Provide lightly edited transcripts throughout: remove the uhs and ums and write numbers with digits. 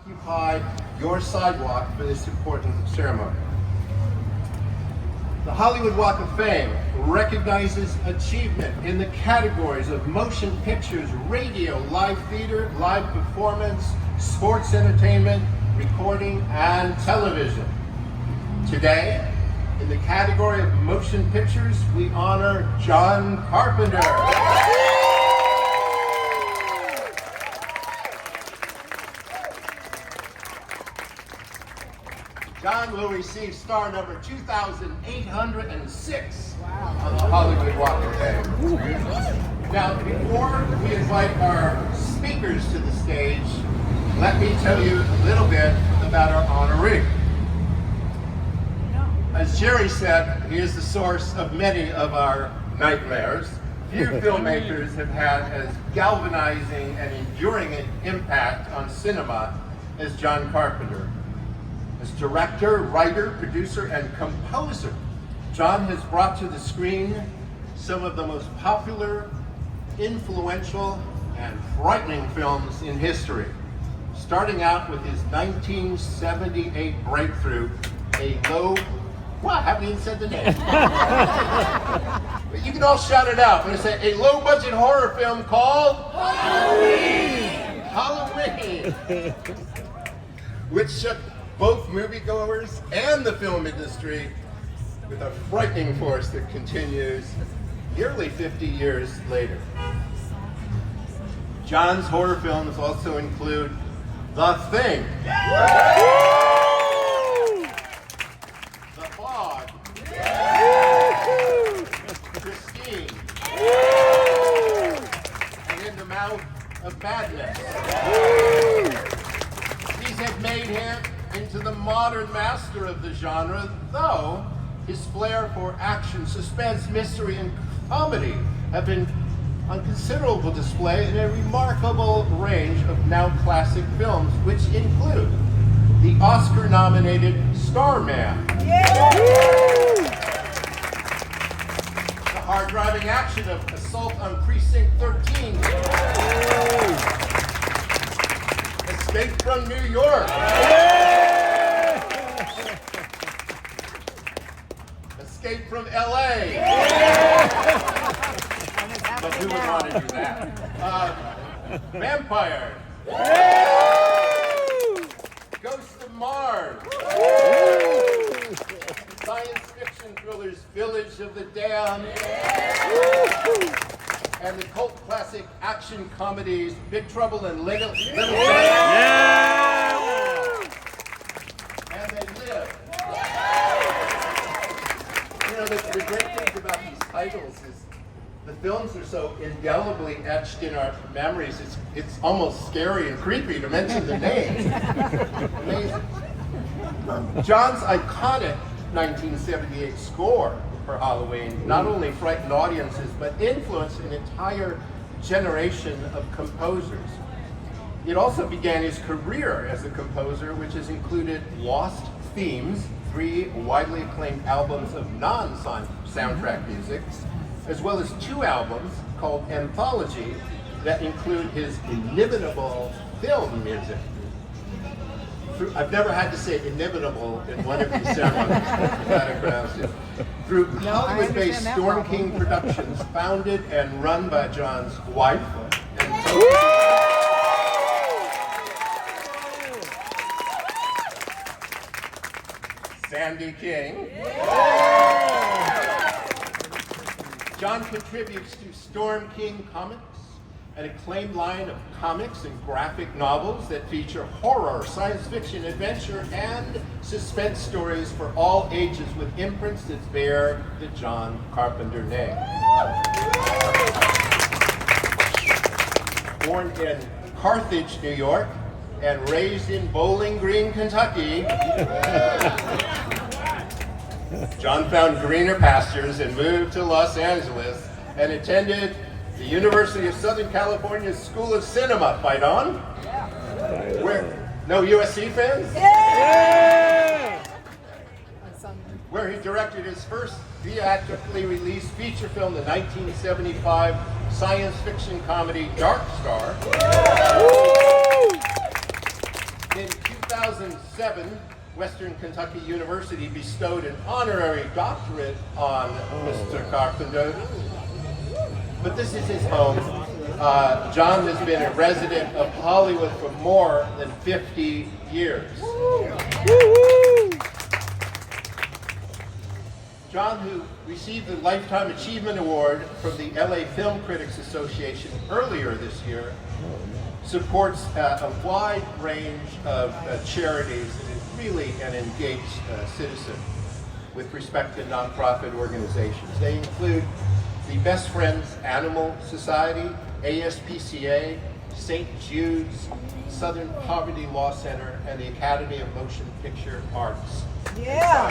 occupy your sidewalk for this important ceremony. The Hollywood Walk of Fame recognizes achievement in the categories of motion pictures, radio, live theater, live performance, sports entertainment, recording, and television. Today, in the category of motion pictures, we honor John Carpenter. John will receive star number 2,806 on the Hollywood Walk of Fame. Now, before we invite our speakers to the stage, let me tell you a little bit about our honoree. As Jerry said, he is the source of many of our nightmares. Few filmmakers have had as galvanizing and enduring an impact on cinema as John Carpenter. As director, writer, producer, and composer, John has brought to the screen some of the most popular, influential, and frightening films in history. Starting out with his 1978 breakthrough, I haven't even said the name. But you can all shout it out when I say a low-budget horror film called Halloween! Halloween! Which shook both moviegoers and the film industry with a frightening force that continues nearly 50 years later. John's horror films also include The Thing, The Fog, Christine, and In the Mouth of Madness. These have made him into the modern master of the genre, though his flair for action, suspense, mystery, and comedy have been on considerable display in a remarkable range of now classic films, which include the Oscar-nominated Starman, the hard-driving action of Assault on Precinct 13, Escape from New York, Escape from LA. But who would want to do that? Vampire. Ghost of Mars. Science fiction thrillers Village of the Damned. And the cult classic action comedies Big Trouble in Little China. And They Live. You know, the great thing about these titles is the films are so indelibly etched in our memories, it's almost scary and creepy to mention the names. Amazing. John's iconic 1978 score for Halloween not only frightened audiences, but influenced an entire generation of composers. It also began his career as a composer, which has included Lost Themes, 3 widely acclaimed albums of non-soundtrack music, as well as 2 albums called Anthology that include his inimitable film music. I've never had to say inimitable in one of these ceremonies. Glad I pronounced it. Through Hollywood-based Storm King Productions, founded and run by John's wife and Sandy King. John contributes to Storm King Comics, an acclaimed line of comics and graphic novels that feature horror, science fiction, adventure, and suspense stories for all ages with imprints that bear the John Carpenter name. Born in Carthage, New York, and raised in Bowling Green, Kentucky, John found greener pastures and moved to Los Angeles and attended the University of Southern California's School of Cinema. Fight on? Where? No USC fans? Yeah! Where he directed his first theatrically released feature film, the 1975 science fiction comedy Dark Star. In 2007, Western Kentucky University bestowed an honorary doctorate on Mr. Carpenter, but this is his home. John has been a resident of Hollywood for more than 50 years. John, who received the Lifetime Achievement Award from the LA Film Critics Association earlier this year, supports a wide range of charities and is really an engaged citizen with respect to nonprofit organizations. They include the Best Friends Animal Society, ASPCA, St. Jude's, Southern Poverty Law Center, and the Academy of Motion Picture Arts. Yeah.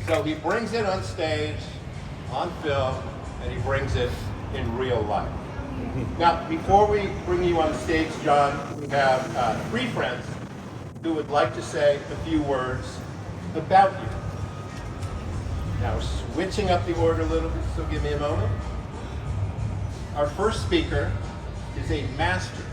So he brings it on stage, on film, and he brings it in real life. Now, before we bring you on stage, John, we have three friends who would like to say a few words about you. Now, switching up the order a little bit, so give me a moment. Our first speaker is a master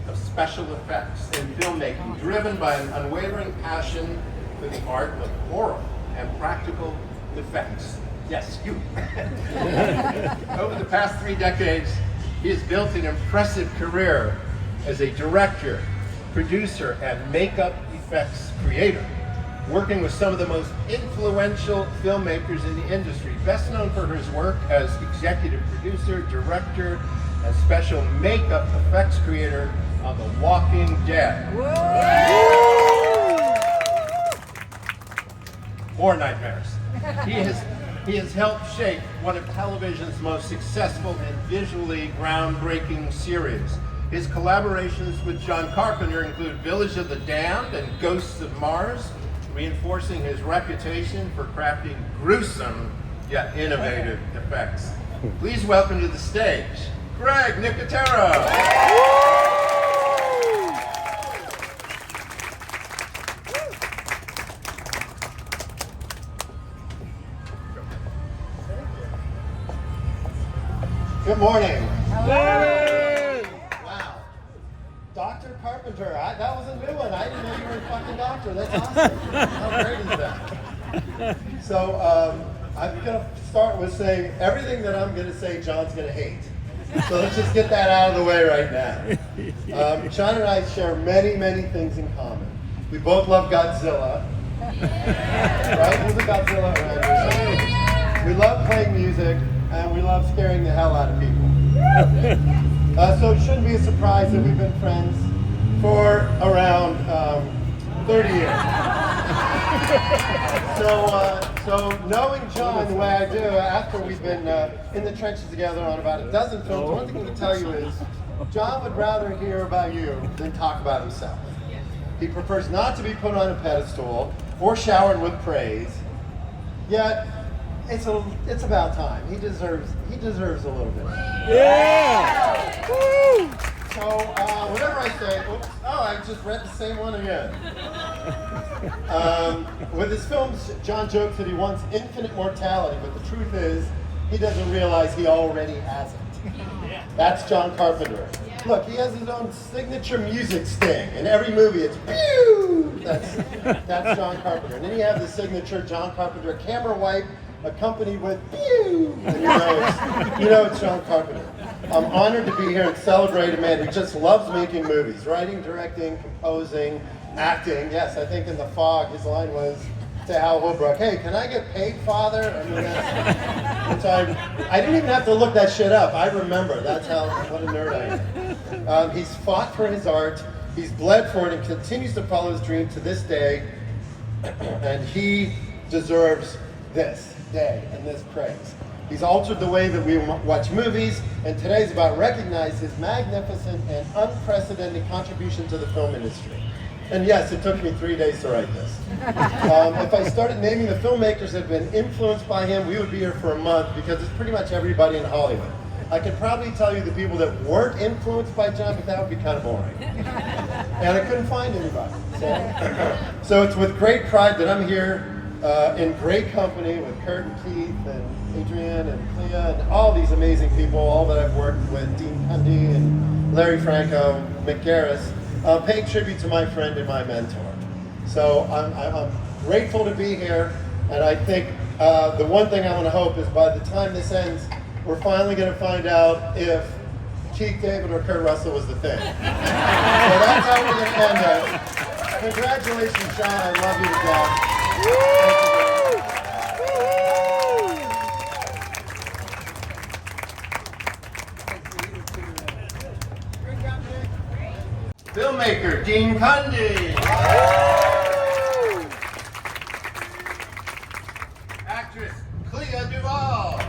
of special effects and filmmaking, driven by an unwavering passion for the art of horror and practical effects. Yes, you. Over the past 3 decades, he has built an impressive career as a director, producer, and makeup effects creator, working with some of the most influential filmmakers in the industry, best known for his work as executive producer, director, and special makeup effects creator on The Walking Dead. More nightmares. He has helped shape one of television's most successful and visually groundbreaking series. His collaborations with John Carpenter include Village of the Damned and Ghosts of Mars, reinforcing his reputation for crafting gruesome yet innovative effects. Please welcome to the stage, Greg Nicotero. Good morning. Hello. Wow. Dr. Carpenter, that was a new one. I didn't know you were a fucking doctor. That's awesome. How great is that? So I'm going to start with saying everything that I'm going to say John's going to hate. So let's just get that out of the way right now. John and I share many, many things in common. We both love Godzilla. Right? Who's a Godzilla around here? We love playing music. And we love scaring the hell out of people. So it shouldn't be a surprise that we've been friends for around 30 years. So knowing John the way I do, after we've been in the trenches together on about a dozen films, one thing I can tell you is, John would rather hear about you than talk about himself. He prefers not to be put on a pedestal or showered with praise, yet it's about time. He deserves a little bit. Yeah! Woo! So whenever I say, I just read the same one again. With his films, John jokes that he wants infinite mortality, but the truth is, he doesn't realize he already has it. That's John Carpenter. Look, he has his own signature music sting. In every movie, it's pew! That's John Carpenter. And then you have the signature John Carpenter camera wipe, accompanied with pew! And you know it's John Carpenter. I'm honored to be here and celebrate a man who just loves making movies, writing, directing, composing, acting. Yes, I think in The Fog, his line was to Hal Holbrook, "Hey, can I get paid, Father?" I mean, I didn't even have to look that shit up. I remember. That's what a nerd I am. He's fought for his art. He's bled for it and continues to follow his dream to this day. And he deserves this day and this praise. He's altered the way that we watch movies, and today's about recognizing his magnificent and unprecedented contribution to the film industry. And yes, it took me 3 days to write this. If I started naming the filmmakers that have been influenced by him, we would be here for a month because it's pretty much everybody in Hollywood. I could probably tell you the people that weren't influenced by John, but that would be kind of boring. And I couldn't find anybody. So it's with great pride that I'm here in great company with Kurt and Keith and Adrian and Clea and all these amazing people, all that I've worked with, Dean Cundy and Larry Franco, Mick Garris, paying tribute to my friend and my mentor. So I'm grateful to be here, and I think the one thing I want to hope is by the time this ends, we're finally going to find out if Keith David or Kurt Russell was the thing. So that's how we're going to end it. Congratulations, Sean. I love you to death. Filmmaker Dean Cundy. Actress Clea Duvall.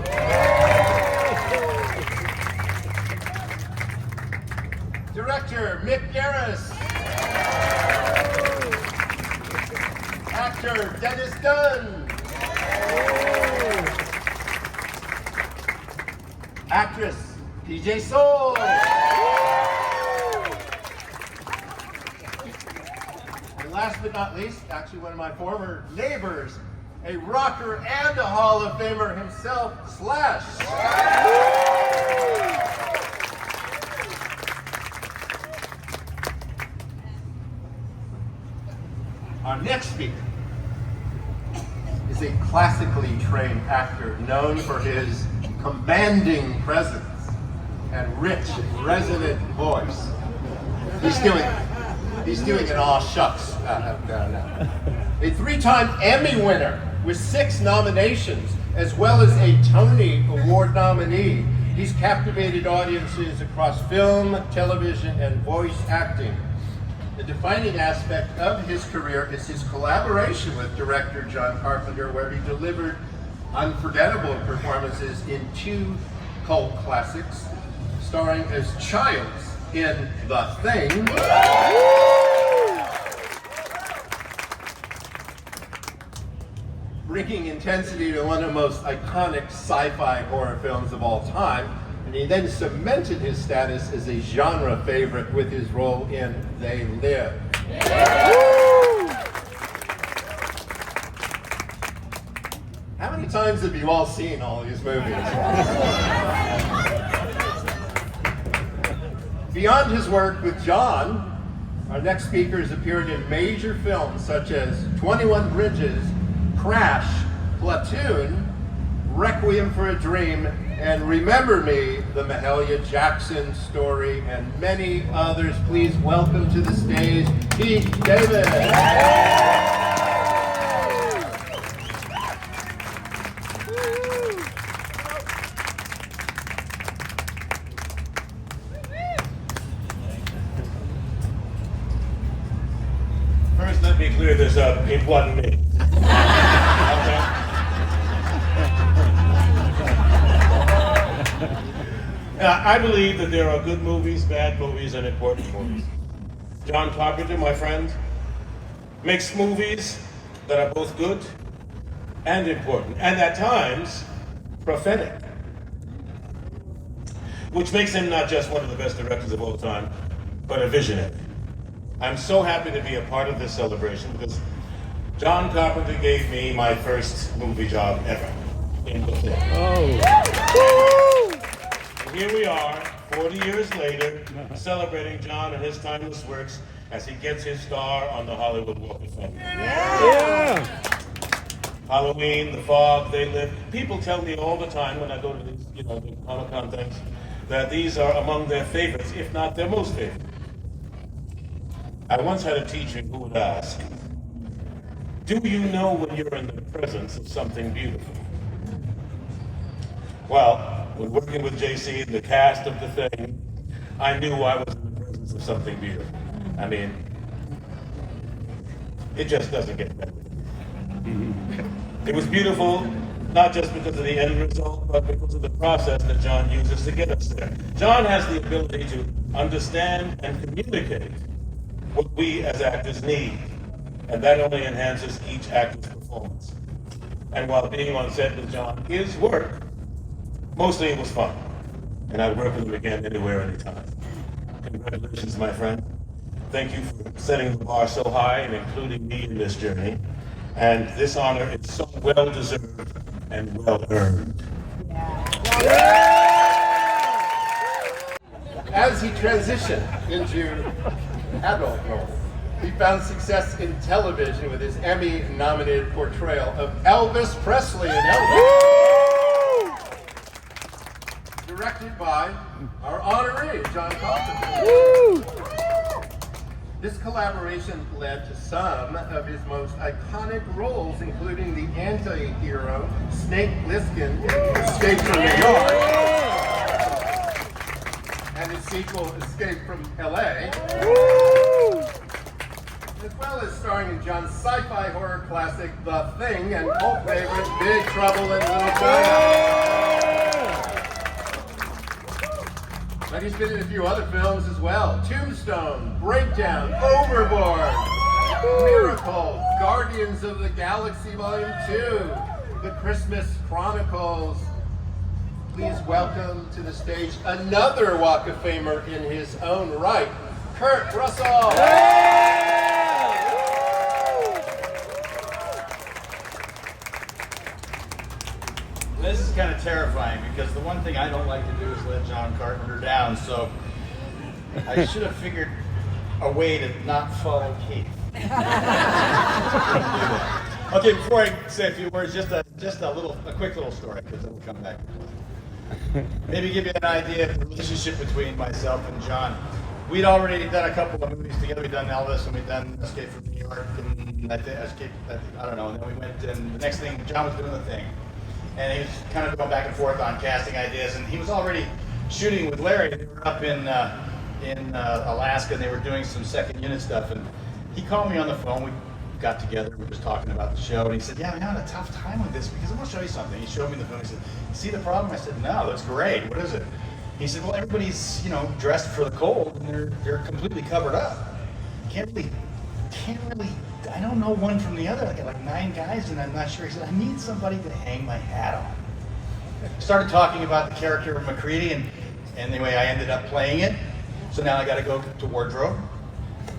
Director Mick Garris. Actor Dennis Dunn. Actress PJ Soul. And last but not least, actually one of my former neighbors, a rocker and a Hall of Famer himself, Slash. Our next speaker is a classically trained actor known for his commanding presence and rich, resonant voice. He's doing an aw shucks. A three-time Emmy winner with 6 nominations, as well as a Tony Award nominee. He's captivated audiences across film, television, and voice acting. The defining aspect of his career is his collaboration with director John Carpenter, where he delivered unforgettable performances in 2 cult classics, starring as Childs in The Thing, bringing intensity to one of the most iconic sci-fi horror films of all time. And he then cemented his status as a genre favorite with his role in They Live. How many times have you all seen all these movies? Beyond his work with John, our next speaker has appeared in major films such as 21 Bridges, Crash, Platoon, Requiem for a Dream, and Remember Me, the Mahalia Jackson Story, and many others. Please welcome to the stage, Keith David. First, let me clear this up. It wasn't me. I believe that there are good movies, bad movies, and important movies. John Carpenter, my friend, makes movies that are both good and important, and at times, prophetic. Which makes him not just one of the best directors of all time, but a visionary. I'm so happy to be a part of this celebration because John Carpenter gave me my first movie job ever in The Thing. And here we are, 40 years later, celebrating John and his timeless works as he gets his star on the Hollywood Walk of Fame. Yeah. Halloween, The Fog, They Live. People tell me all the time when I go to these, the Comic-Con things, that these are among their favorites, if not their most favorite. I once had a teacher who would ask, do you know when you're in the presence of something beautiful? Well, when working with JC and the cast of The Thing, I knew I was in the presence of something beautiful. I mean, it just doesn't get better. It was beautiful, not just because of the end result, but because of the process that John uses to get us there. John has the ability to understand and communicate what we as actors need, and that only enhances each actor's performance. And while being on set with John is work, mostly it was fun, and I'd work with him again anywhere, anytime. Congratulations, my friend. Thank you for setting the bar so high and including me in this journey. And this honor is so well deserved and well earned. As he transitioned into adulthood, he found success in television with his Emmy-nominated portrayal of Elvis Presley in Elvis, directed by our honoree, John Carpenter. This collaboration led to some of his most iconic roles, including the anti-hero Snake Plissken in Escape from New York, and his sequel, Escape from L.A., as well as starring in John's sci-fi horror classic, The Thing, and cult favorite, Big Trouble in Little China. But he's been in a few other films as well. Tombstone, Breakdown, Overboard, Miracle, Guardians of the Galaxy Volume 2, The Christmas Chronicles. Please welcome to the stage another Walk of Famer in his own right, Kurt Russell. This is kind of terrifying because the one thing I don't like to do is let John Carpenter down, so I should have figured a way to not follow Keith. Okay, before I say a few words, just a quick little story, because then we'll come back. Maybe give you an idea of the relationship between myself and John. We'd already done a couple of movies together. We'd done Elvis and we'd done Escape from New York, and I don't know. And then we went, and the next thing, John was doing The Thing. And he was kind of going back and forth on casting ideas, and he was already shooting with Larry. They were up in Alaska, and they were doing some second unit stuff. And he called me on the phone. We got together. We were just talking about the show, and he said, "Yeah, I'm having a tough time with this because I'm going to show you something." He showed me the film. He said, "See the problem?" I said, "No, that's great. What is it?" He said, "Well, everybody's dressed for the cold, and they're completely covered up. Can't really. I don't know one from the other. I got like 9 guys, and I'm not sure." He said, "I need somebody to hang my hat on." Started talking about the character of McCready, and anyway, I ended up playing it. So now I got to go to wardrobe.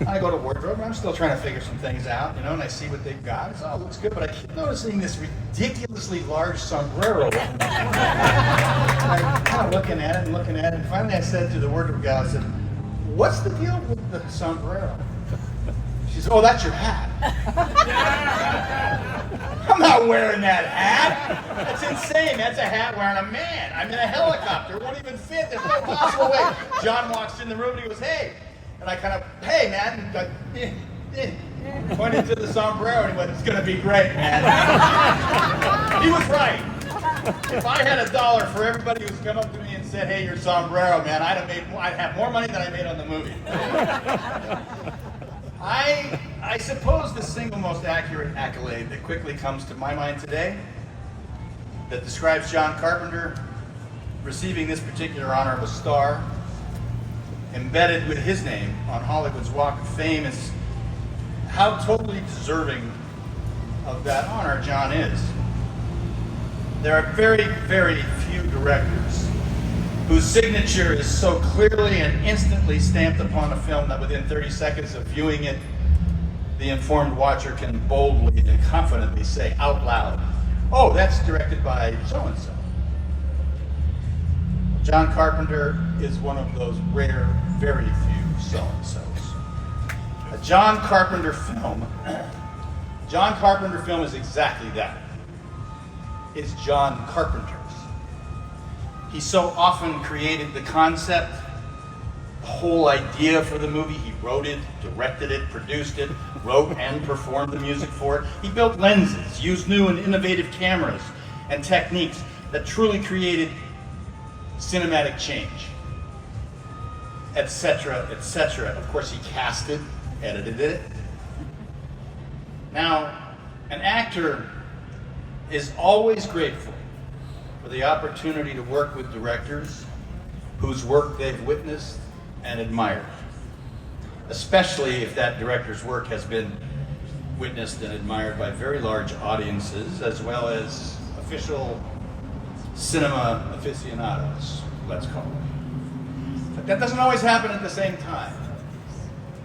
I go to wardrobe, and I'm still trying to figure some things out, and I see what they've got. It's all looks good, but I keep noticing this ridiculously large sombrero. And I'm kind of looking at it, and finally I said to the wardrobe gal, I said, "What's the deal with the sombrero?" She said, "Oh, that's your hat." I'm not wearing that hat. That's insane. That's a hat wearing a man. I'm in a helicopter. It won't even fit. There's no possible way. John walks in the room and he goes, "Hey." And I kind of, "Hey, man." Pointed to the sombrero and he went, "It's going to be great, man." He was right. If I had $1 for everybody who's come up to me and said, "Hey, your sombrero, man," I'd have more money than I made on the movie. I suppose the single most accurate accolade that quickly comes to my mind today that describes John Carpenter receiving this particular honor of a star embedded with his name on Hollywood's Walk of Fame is how totally deserving of that honor John is. There are very, very few directors whose signature is so clearly and instantly stamped upon a film that within 30 seconds of viewing it, the informed watcher can boldly and confidently say out loud, "Oh, that's directed by so-and-so." John Carpenter is one of those rare, very few so-and-sos. A John Carpenter film is exactly that. It's John Carpenter's. He so often created the concept, the whole idea for the movie. He wrote it, directed it, produced it, wrote and performed the music for it. He built lenses, used new and innovative cameras and techniques that truly created cinematic change, etc., etc. Of course, he cast it, edited it. Now, an actor is always grateful for the opportunity to work with directors whose work they've witnessed and admired, especially if that director's work has been witnessed and admired by very large audiences as well as official cinema aficionados, let's call it. But that doesn't always happen at the same time.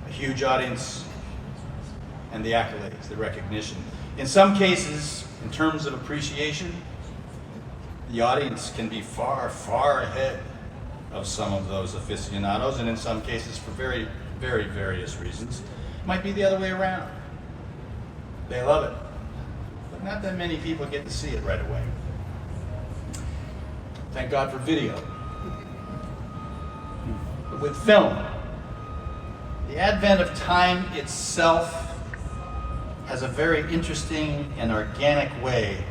A huge audience and the accolades, the recognition. In some cases, in terms of appreciation, the audience can be far, far ahead of some of those aficionados, and in some cases, for very, very various reasons, it might be the other way around. They love it, but not that many people get to see it right away. Thank God for video. But with film, the advent of time itself has a very interesting and organic way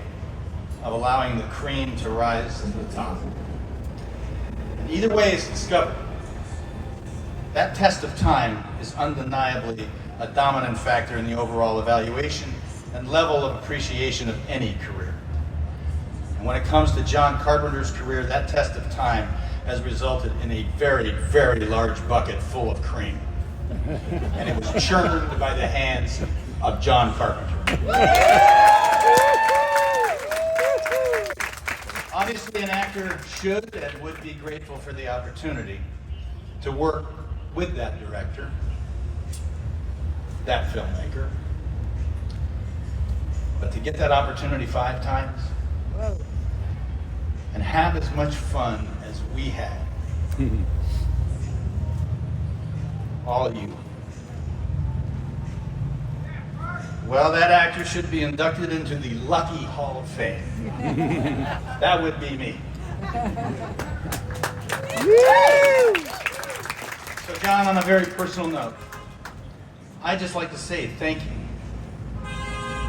of allowing the cream to rise to the top. And either way is discovered. That test of time is undeniably a dominant factor in the overall evaluation and level of appreciation of any career. And when it comes to John Carpenter's career, that test of time has resulted in a very, very large bucket full of cream. And it was churned by the hands of John Carpenter. Obviously, an actor should and would be grateful for the opportunity to work with that director, that filmmaker. But to get that opportunity 5 times and have as much fun as we had, all of you, well, that actor should be inducted into the Lucky Hall of Fame. That would be me. So, John, on a very personal note, I'd just like to say thank you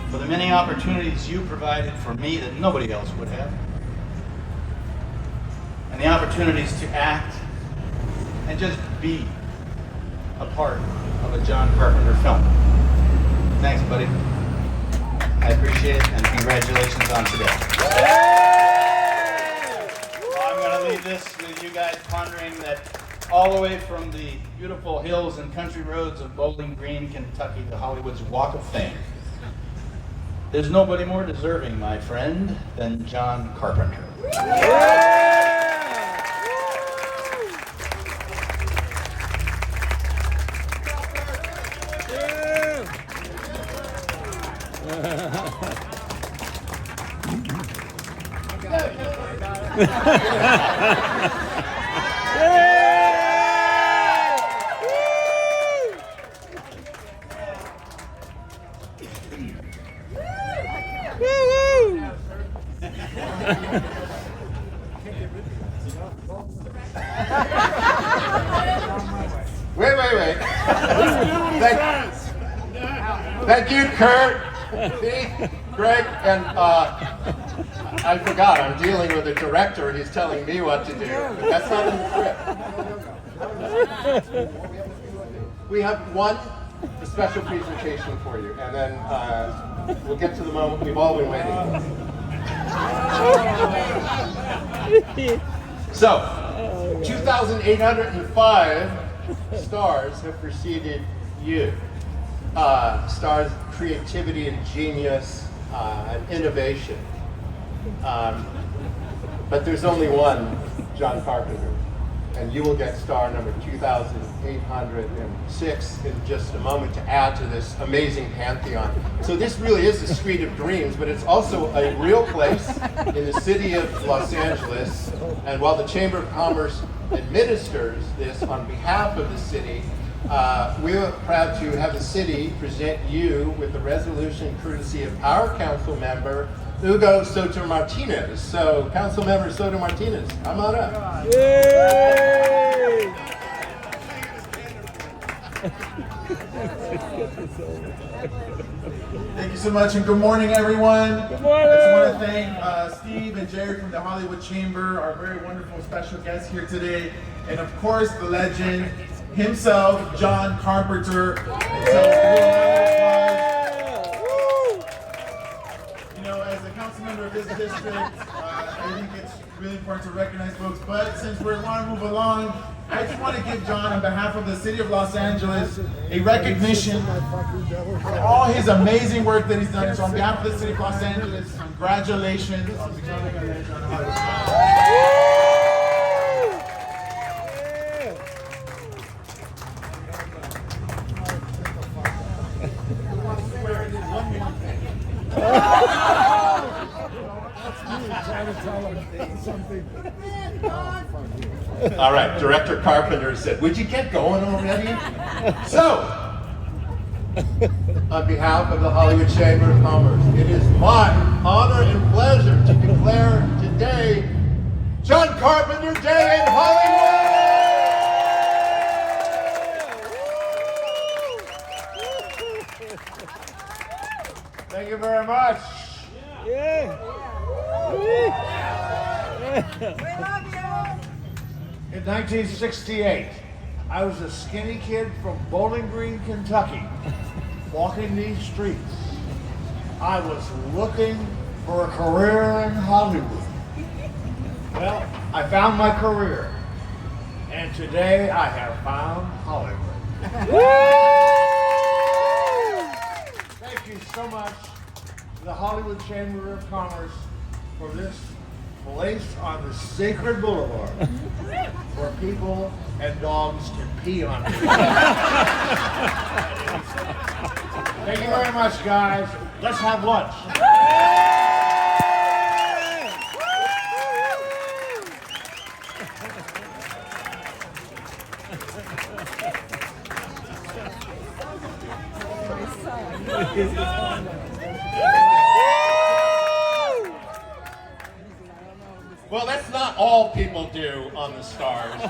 for the many opportunities you provided for me that nobody else would have, and the opportunities to act and just be a part of a John Carpenter film. Thanks, buddy. I appreciate it, and congratulations on today. Well, I'm going to leave this with you guys pondering that all the way from the beautiful hills and country roads of Bowling Green, Kentucky, to Hollywood's Walk of Fame, there's nobody more deserving, my friend, than John Carpenter. Wait. Thank you, Kurt, Keith, Greg, and I forgot, I'm dealing with a director, he's telling me what to do. But that's not in the script. We have one special presentation for you, and then we'll get to the moment we've all been waiting for. So, 2,805 stars have preceded you. Stars of creativity and genius and innovation. But there's only one John Carpenter, and you will get star number 2,806 in just a moment to add to this amazing pantheon. So this really is the Street of Dreams, but it's also a real place in the city of Los Angeles. And while the Chamber of Commerce administers this on behalf of the city, we're proud to have the city present you with a resolution courtesy of our council member, Hugo Soto Martinez. So, Council Member Soto Martinez, come on up. Yay! Thank you so much, and good morning, everyone. Good morning. I just want to thank Steve and Jerry from the Hollywood Chamber, our very wonderful special guests here today, and of course, the legend himself, John Carpenter. And so, you know, as a council member of this district, I think it's really important to recognize folks, but since we want to move along, I just want to give John, on behalf of the city of Los Angeles, a recognition for all his amazing work that he's done. So on behalf of the city of Los Angeles, congratulations on becoming a legend on Hollywood. All right, Director Carpenter said, would you get going already? So, on behalf of the Hollywood Chamber of Commerce, it is my honor and pleasure to declare today John Carpenter Day in Hollywood! Thank you very much. Yeah. In 1968, I was a skinny kid from Bowling Green, Kentucky, walking these streets. I was looking for a career in Hollywood. Well, I found my career, and today I have found Hollywood. Thank you so much to the Hollywood Chamber of Commerce for this place on the sacred boulevard where people and dogs can pee on it. Thank you very much, guys. Let's have lunch. Well, that's not all people do on the stars.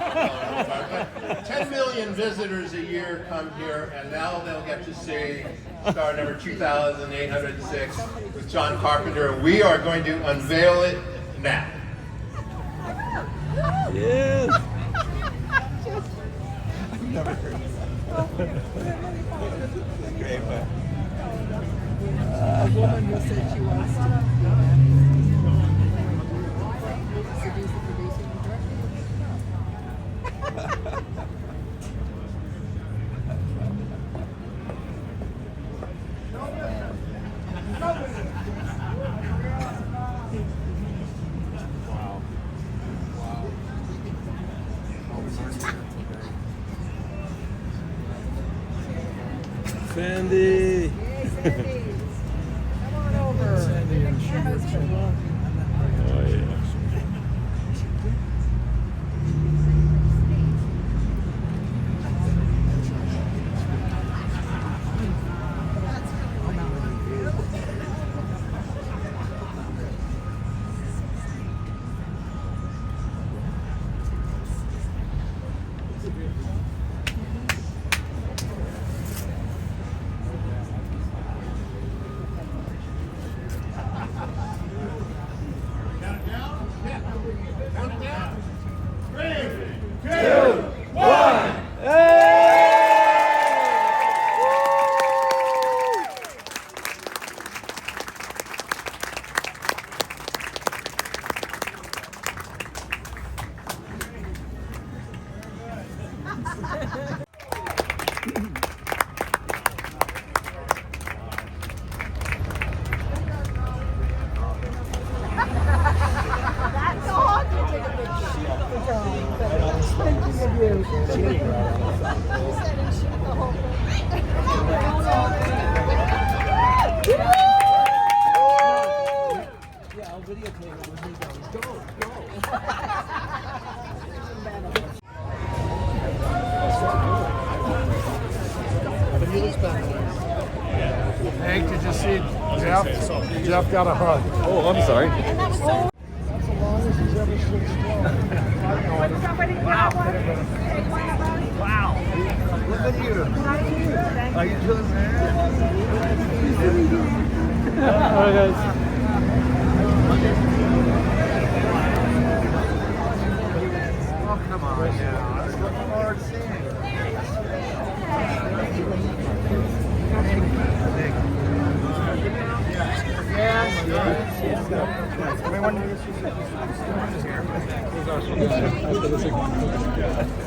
10 million visitors a year come here, and now they'll get to see star number 2,806 with John Carpenter. We are going to unveil it now. Yes. A woman who said she wants to seduce the producing director. Sandy. Hey, Sandy. Come on over. Sandy and your husband. Oh, yeah. That's all. Take a picture. Thinking of you. He said and shook the whole Yeah, I'll videotape it when he goes. Go. Hank, did you see Jeff? Jeff got a hug. Oh, I'm sorry. That's the longest he's ever stood still. Wow. Look at you. How you doing, man? All right, guys. Oh, come on now. Let's look forward to seeing you. Yeah.